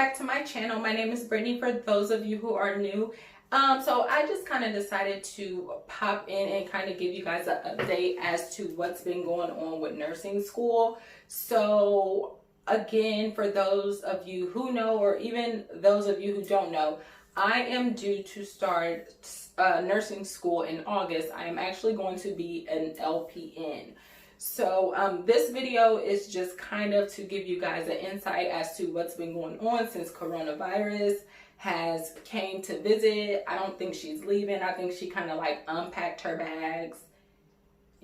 back to my channel. My name is Brittany for those of you who are new. So I just kind of decided to pop in and kind of give you guys an update as to what's been going on with nursing school. So again, for those of you who know, or even those of you who don't know, I am due to start nursing school in August. I am actually going to be an LPN. So this video is just kind of to give you guys an insight as to what's been going on since coronavirus has came to visit. I don't think she's leaving. I think she kind of like unpacked her bags.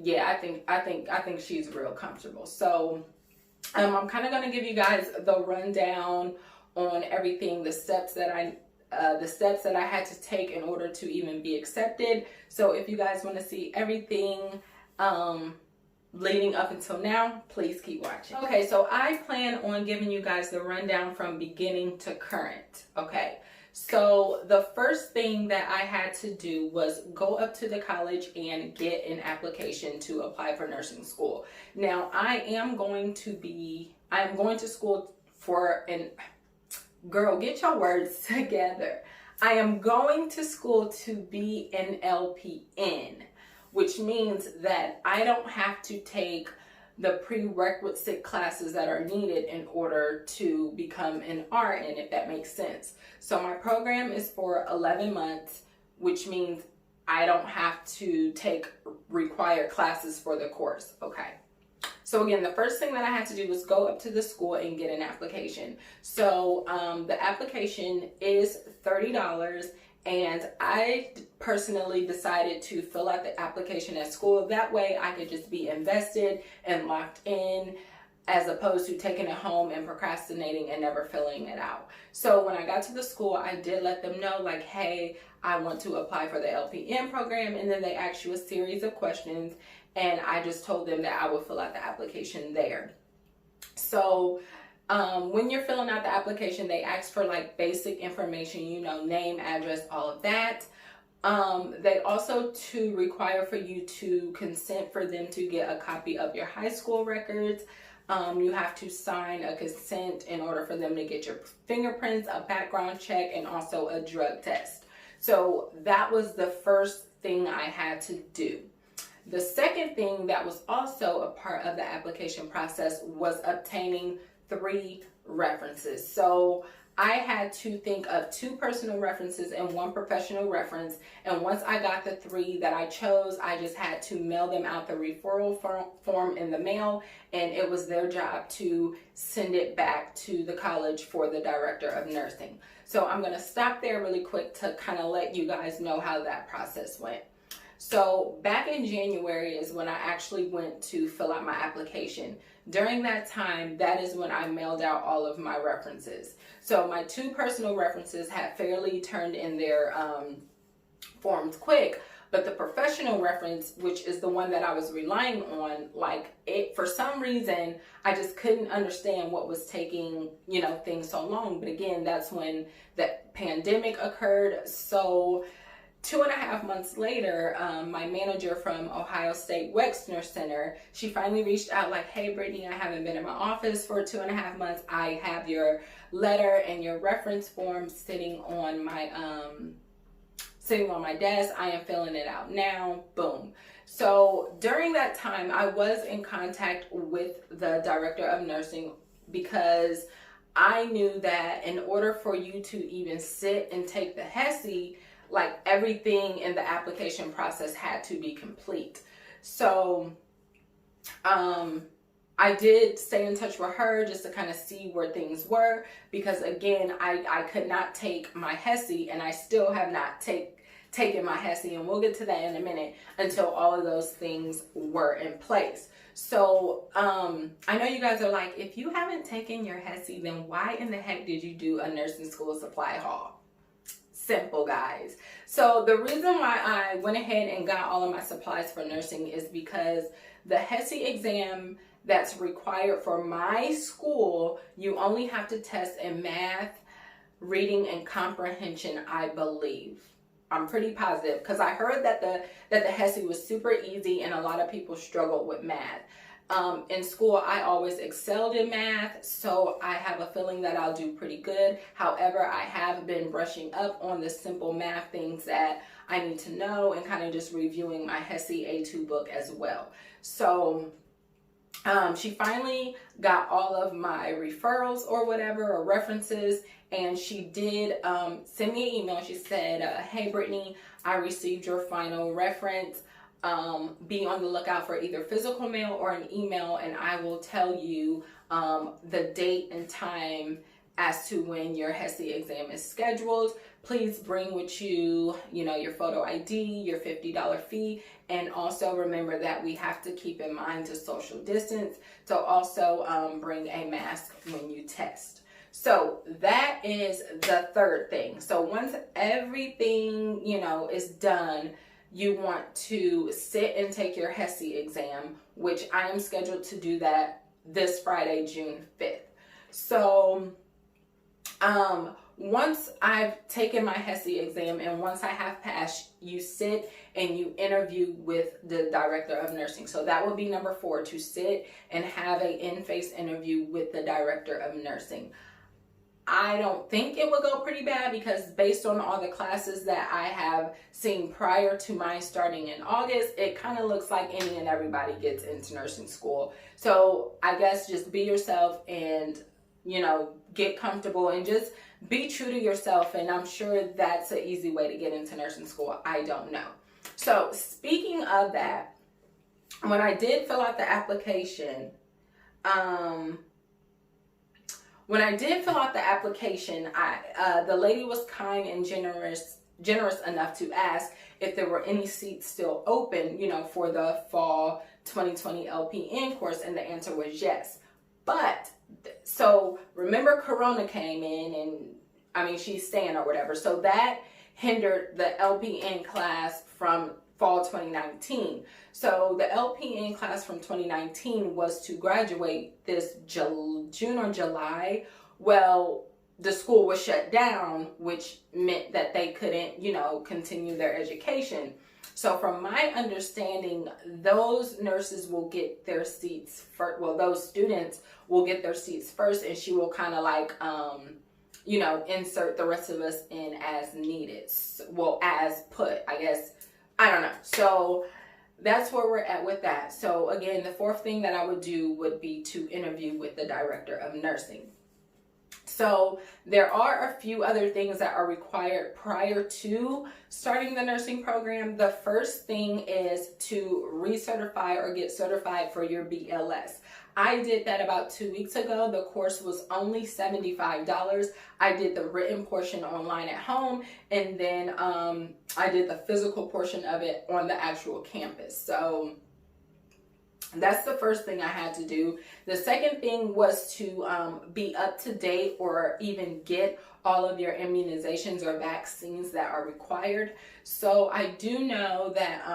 Yeah, I think she's real comfortable. So I'm kind of going to give you guys the rundown on everything, the steps that I had to take in order to even be accepted. So if you guys want to see everything leading up until now, please keep watching. Okay, so I plan on giving you guys the rundown from beginning to current. Okay, so the first thing that I had to do was go up to the college and get an application to apply for nursing school. Now I am going to school for an, girl, get your words together. I am going to school to be an LPN, which means that I don't have to take the prerequisite classes that are needed in order to become an RN, if that makes sense. So my program is for 11 months, which means I don't have to take required classes for the course, okay? So again, the first thing that I had to do was go up to the school and get an application. So the application is $30. And I personally decided to fill out the application at school. That way I could just be invested and locked in, as opposed to taking it home and procrastinating and never filling it out. So when I got to the school, I did let them know, like, hey, I want to apply for the LPN program. And then they asked you a series of questions. And I just told them that I would fill out the application there. So when you're filling out the application, they ask for like basic information, you know, name, address, all of that. They also require for you to consent for them to get a copy of your high school records. You have to sign a consent in order for them to get your fingerprints, a background check, and also a drug test. So that was the first thing I had to do. The second thing that was also a part of the application process was obtaining 3 references. So I had to think of 2 personal references and 1 professional reference. And once I got the 3 that I chose, I just had to mail them out the referral form in the mail, and it was their job to send it back to the college for the director of nursing. So I'm going to stop there really quick to kind of let you guys know how that process went. So back in January is when I actually went to fill out my application. During that time, that is when I mailed out all of my references. So my 2 personal references had fairly turned in their forms quick, but the professional reference, which is the one that I was relying on, for some reason, I just couldn't understand what was taking, you know, things so long. But again, that's when the pandemic occurred. So 2.5 months later, my manager from Ohio State Wexner Center, she finally reached out like, hey, Brittany, I haven't been in my office for 2.5 months. I have your letter and your reference form sitting on my desk. I am filling it out now. Boom. So during that time, I was in contact with the director of nursing, because I knew that in order for you to even sit and take the HESI, like everything in the application process had to be complete. So I did stay in touch with her just to kind of see where things were, because again, I could not take my HESI, and I still have not taken my HESI, and we'll get to that in a minute, until all of those things were in place. So I know you guys are like, if you haven't taken your HESI, then why in the heck did you do a nursing school supply haul? Simple, guys. So the reason why I went ahead and got all of my supplies for nursing is because the HESI exam that's required for my school, you only have to test in math, reading, and comprehension, I believe. I'm pretty positive, because I heard that the HESI was super easy and a lot of people struggled with math. In school, I always excelled in math, so I have a feeling that I'll do pretty good. However, I have been brushing up on the simple math things that I need to know and kind of just reviewing my HESI A2 book as well. So she finally got all of my referrals or whatever, or references, and she did send me an email. She said, hey Brittany, I received your final reference. Be on the lookout for either physical mail or an email, and I will tell you the date and time as to when your HESI exam is scheduled. Please bring with you, your photo ID, your $50 fee, and also remember that we have to keep in mind to social distance. So also bring a mask when you test. So that is the third thing. So once everything, is done, you want to sit and take your HESI exam, which I am scheduled to do that this Friday, June 5th. So once I've taken my HESI exam and once I have passed, you sit and you interview with the director of nursing. So that would be number 4, to sit and have an in-face interview with the director of nursing. I don't think it would go pretty bad, because based on all the classes that I have seen prior to mine starting in August, it kind of looks like any and everybody gets into nursing school. So I guess just be yourself and, get comfortable and just be true to yourself. And I'm sure that's an easy way to get into nursing school. I don't know. So speaking of that, when I did fill out the application, the lady was kind and generous enough to ask if there were any seats still open, for the fall 2020 LPN course, and the answer was yes. But so remember, Corona came in, and she's staying or whatever, so that hindered the LPN class from fall 2019. So the LPN class from 2019 was to graduate this June or July. Well, the school was shut down, which meant that they couldn't, continue their education. So from my understanding, those nurses will get their seats first. Well, those students will get their seats first, and she will kind of like, insert the rest of us in as needed. Well, as put, I guess. I don't know. So that's where we're at with that. So again, the 4th thing that I would do would be to interview with the director of nursing. So there are a few other things that are required prior to starting the nursing program. The first thing is to recertify or get certified for your BLS. I did that about 2 weeks ago. The course was only $75. I did the written portion online at home, and then I did the physical portion of it on the actual campus. So that's the first thing I had to do. The second thing was to be up to date or even get all of your immunizations or vaccines that are required. So I do know that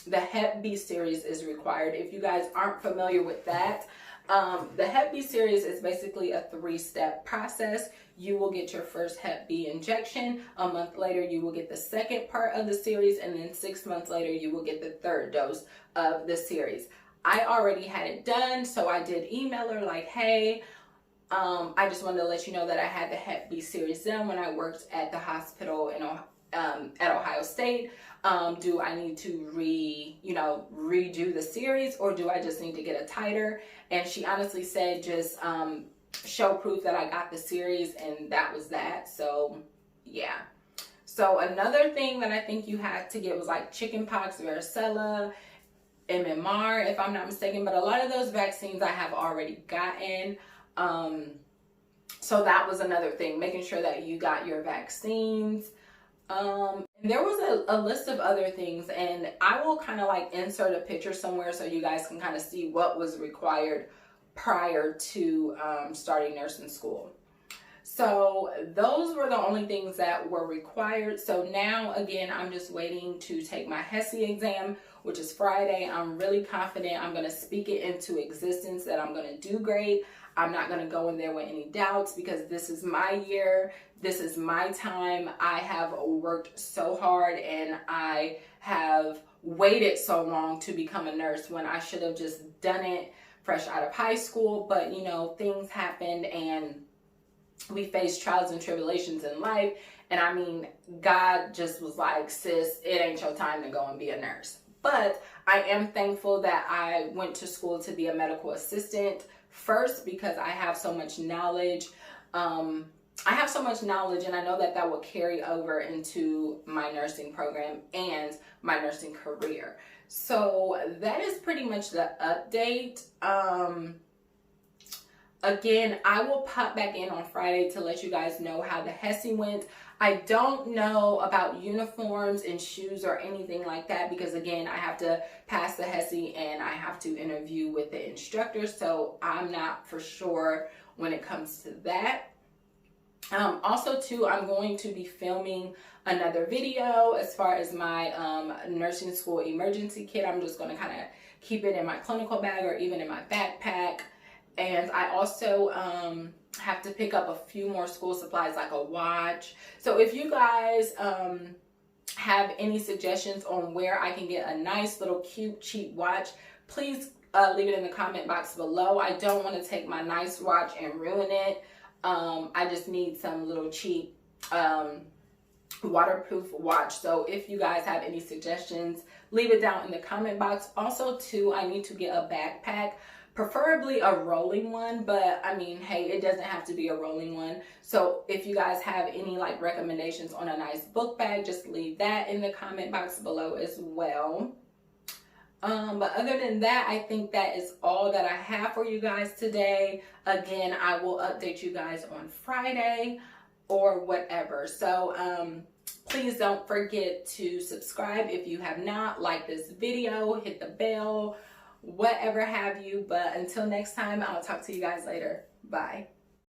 the Hep B series is required. If you guys aren't familiar with that, the Hep B series is basically a 3-step process. You will get your first Hep B injection. A month later, you will get the second part of the series, and then 6 months later, you will get the 3rd dose of the series. I already had it done, so I did email her like, hey, I just wanted to let you know that I had the Hep B series done when I worked at the hospital at Ohio State. Do I need to redo the series, or do I just need to get a titer? And she honestly said just show proof that I got the series, and that was that. So yeah. So another thing that I think you had to get was like chickenpox, varicella, MMR, if I'm not mistaken, but a lot of those vaccines I have already gotten. So that was another thing, making sure that you got your vaccines. There was a list of other things, and I will kind of like insert a picture somewhere so you guys can kind of see what was required prior to starting nursing school. So those were the only things that were required. So now, again, I'm just waiting to take my HESI exam, which is Friday. I'm really confident I'm going to speak it into existence that I'm going to do great. I'm not going to go in there with any doubts, because this is my year. This is my time. I have worked so hard, and I have waited so long to become a nurse when I should have just done it fresh out of high school. But you know, things happened and we face trials and tribulations in life. And I mean, God just was like, sis, it ain't your time to go and be a nurse. But I am thankful that I went to school to be a medical assistant first, because I have so much knowledge. I have so much knowledge, and I know that that will carry over into my nursing program and my nursing career. So that is pretty much the update. Again, I will pop back in on Friday to let you guys know how the HESI went. I don't know about uniforms and shoes or anything like that, because again, I have to pass the HESI and I have to interview with the instructor. So I'm not for sure when it comes to that. Also too, I'm going to be filming another video as far as my nursing school emergency kit. I'm just going to kind of keep it in my clinical bag or even in my backpack. And I also have to pick up a few more school supplies, like a watch. So if you guys have any suggestions on where I can get a nice little cute cheap watch, please leave it in the comment box below. I don't want to take my nice watch and ruin it. I just need some little cheap waterproof watch. So if you guys have any suggestions, leave it down in the comment box. Also too, I need to get a backpack, preferably a rolling one, but I mean, hey, it doesn't have to be a rolling one. So if you guys have any like recommendations on a nice book bag, just leave that in the comment box below as well. But other than that, I think that is all that I have for you guys today. Again, I will update you guys on Friday or whatever. So please don't forget to subscribe if you have not, like this video, hit the bell, whatever have you. But until next time, I'll talk to you guys later. Bye.